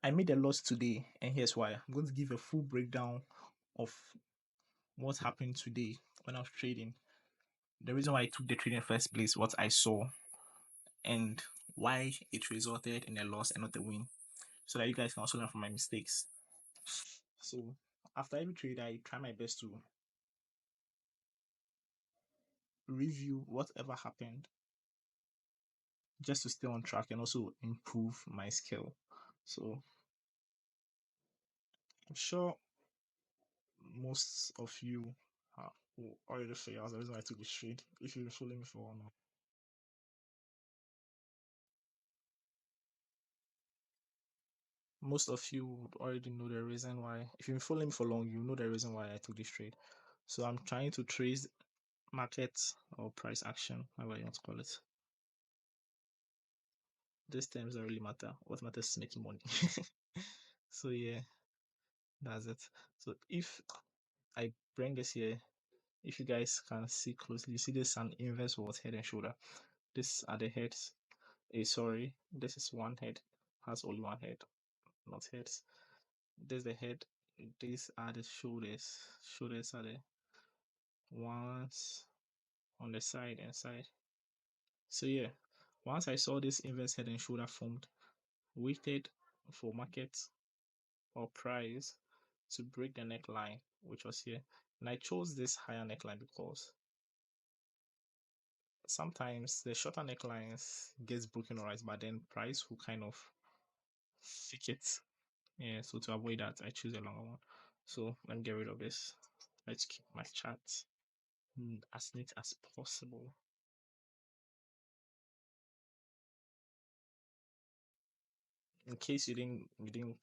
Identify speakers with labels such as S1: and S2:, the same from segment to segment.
S1: I made a loss today, and here's why. I'm going to give a full breakdown of what happened today when I was trading. The reason why I took the trade in the first place, what I saw, and why it resulted in a loss and not a win, so that you guys can also learn from my mistakes. So after every trade, I try my best to review whatever happened just to stay on track and also improve my skill. So I'm sure most of you will already figure out the reason why I took this trade if you've been following me for a while now. Most of you would already know the reason why. If you've been following me for long, you know the reason why I took this trade. So I'm trying to trace market or price action, however you want to call it. These terms don't really matter. What matters is making money. So yeah, that's it. So if I bring this here, if you guys can see closely, you see this an inverse was head and shoulder. This are the heads. Sorry, this is one head, has only one head, not heads. There's the head. These are the shoulders. Shoulders are the ones on the side and side. So yeah, once I saw this inverse head and shoulder formed, waited for market or price to break the neckline, which was here. And I chose this higher neckline because sometimes the shorter necklines gets broken alright, but then price will kind of fake it. Yeah, so to avoid that, I choose a longer one. So let me get rid of this. Let's keep my chart as neat as possible. In case you didn't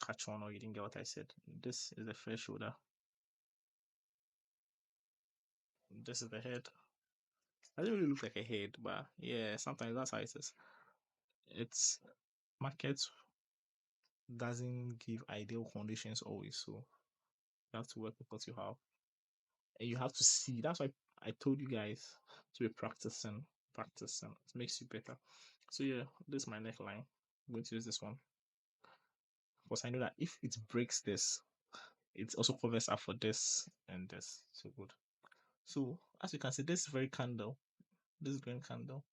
S1: catch on or you didn't get what I said, this is the first shoulder. This is the head. It doesn't really look like a head, but yeah, sometimes that's how it is. It's market doesn't give ideal conditions always, so you have to work with what you have. And you have to see. That's why I told you guys to be practicing. Practicing. It makes you better. So yeah, this is my neckline. I'm going to use this one. Because I know that if it breaks this, it also covers up for this and this. So good. So as you can see, this very candle, this green candle,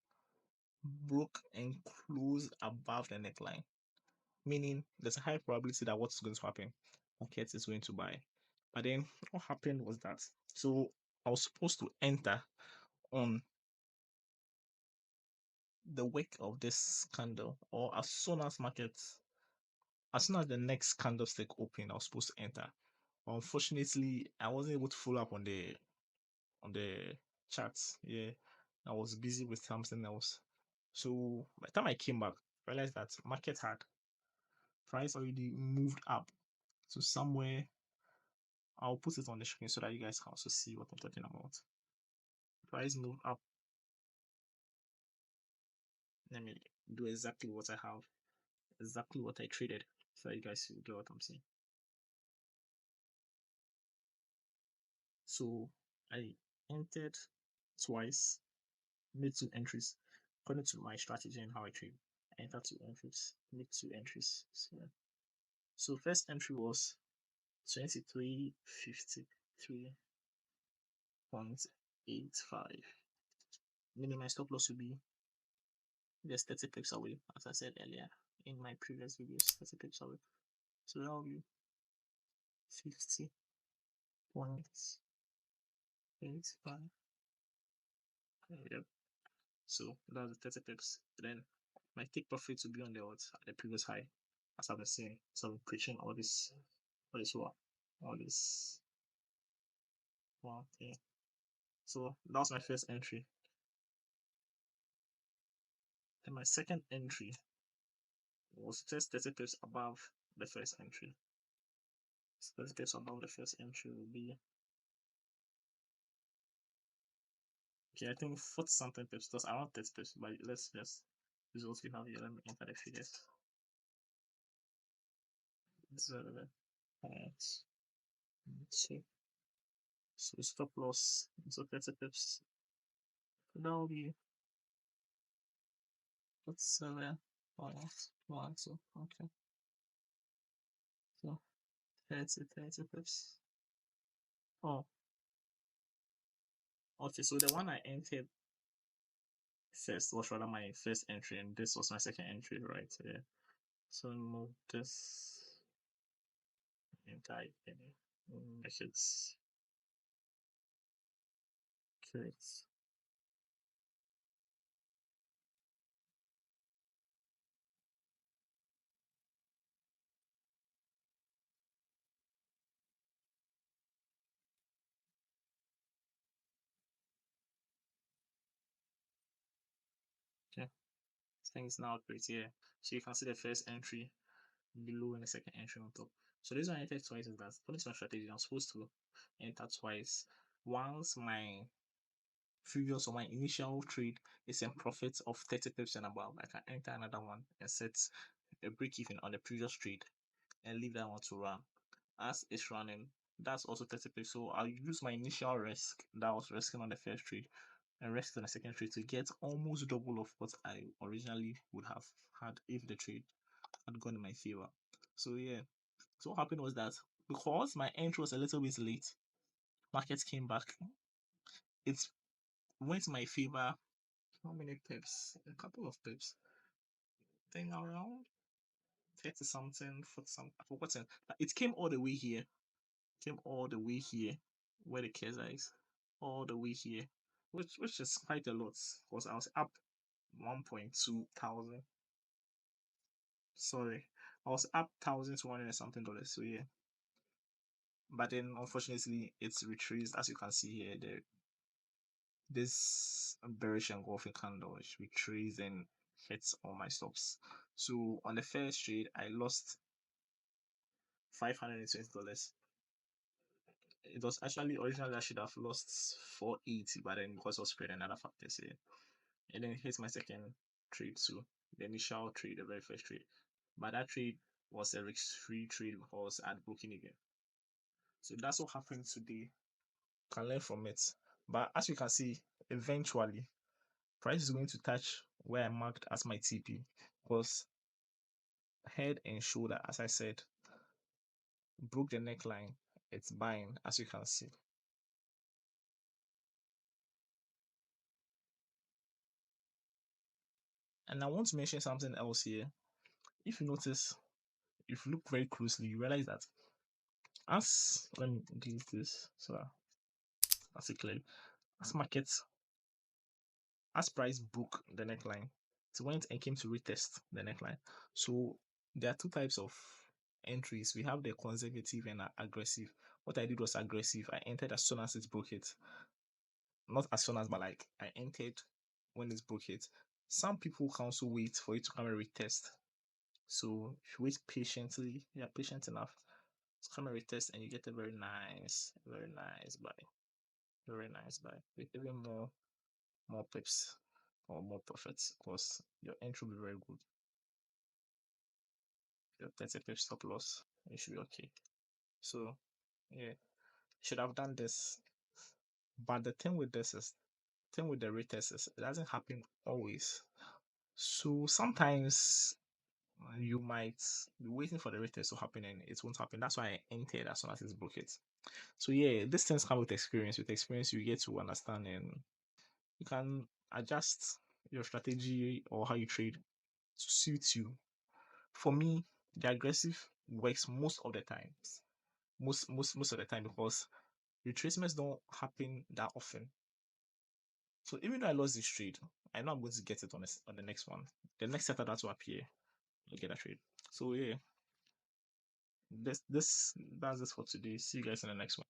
S1: broke and closed above the neckline. Meaning there's a high probability that what's going to happen, market is going to buy. But then what happened was that, so I was supposed to enter on the wake of this candle, or as soon as the next candlestick opened, I was supposed to enter. Unfortunately, I wasn't able to follow up on the charts. Yeah, I was busy with something else. So by the time I came back, I realized that market had price already moved up to somewhere. I'll put it on the screen so that you guys can also see what I'm talking about. Price moved up. Let me do exactly what I have, exactly what I traded, so you guys will get what I'm saying. So I entered twice, made two entries according to my strategy and how I trade. I entered two entries, made two entries. So first entry was 23.53.85. Meaning my stop loss will be just 30 pips away, as I said earlier in my previous videos, 30 pips away. So that will be 50.85. Yep. So that's the 30 pips. Then my take profit will be on the what at the previous high, as I've been saying. So I'm preaching all this one thing. So that was my first entry. Then my second entry was just 30 pips above the first entry. So 30 pips above the first entry will be, okay, I think 40 something pips, just around 30 pips, but let's just use what we have here. Let me enter the figures. So, let's see. So stop loss, so 30 pips. That will be, let's one, so okay. 30 pips. Oh, okay. So the one I entered first was rather my first entry, and this was my second entry, right? So, yeah. So move this entire thing. Make it correct. Okay. Things now great here. So you can see the first entry below and the second entry on top. So this one I entered twice is that according to my strategy, I'm supposed to enter twice. Once my previous or my initial trade is in profit of 30 pips and above, I can enter another one and set a break even on the previous trade and leave that one to run. As it's running, that's also 30 pips. So I'll use my initial risk that I was risking on the first trade and risk on the second trade to get almost double of what I originally would have had if the trade had gone in my favor. So yeah. So what happened was that because my entry was a little bit late, market came back. It went in my favor. How many pips? A couple of pips. I think around 30 something, 40 something. I've forgotten. It came all the way here. Came all the way here where the Keza is. All the way here. Which is quite a lot. Because I was up 1.2 thousand. Sorry. I was up 1,200 and something dollars. So yeah. But then unfortunately it's retraced as you can see here. This bearish engulfing candle is retraced and hits all my stops. So on the first trade I lost $520. It was actually originally I should have lost 480, but then because of spread and other factors here, and then here's my second trade too. The initial trade, the very first trade, but that trade was a risk-free trade because I'd broken again. So that's what happened today. Can learn from it. But as you can see, eventually price is going to touch where I marked as my TP because head and shoulder, as I said, broke the neckline. It's buying, as you can see. And I want to mention something else here. If you notice, if you look very closely, you realize that as let me delete this so that I see clearly. As market, as price broke the neckline, it went and came to retest the neckline. So there are two types of entries. We have the conservative and aggressive. What I did was aggressive. I entered as soon as it broke it. Not as soon as, but like I entered when it broke it. Some people can also wait for it to come and retest. So if you wait patiently, yeah, patient enough, it's come and retest and you get a very nice buy. Very nice buy. With even more pips or more profits because your entry will be very good. Your 30 pip stop loss, you should be okay. So yeah, should have done this. But the thing with this is thing with the retest is it doesn't happen always. So sometimes you might be waiting for the retest to happen and it won't happen. That's why I entered as soon as it's broke it. So yeah, these things come with experience. With experience, you get to understand and you can adjust your strategy or how you trade to suit you. For me, the aggressive works most of the times. Most of the time because retracements don't happen that often. So even though I lost this trade, I know I'm going to get it on the next one. The next setup that will appear, I'll get that trade. So yeah, that's this for today. See you guys in the next one.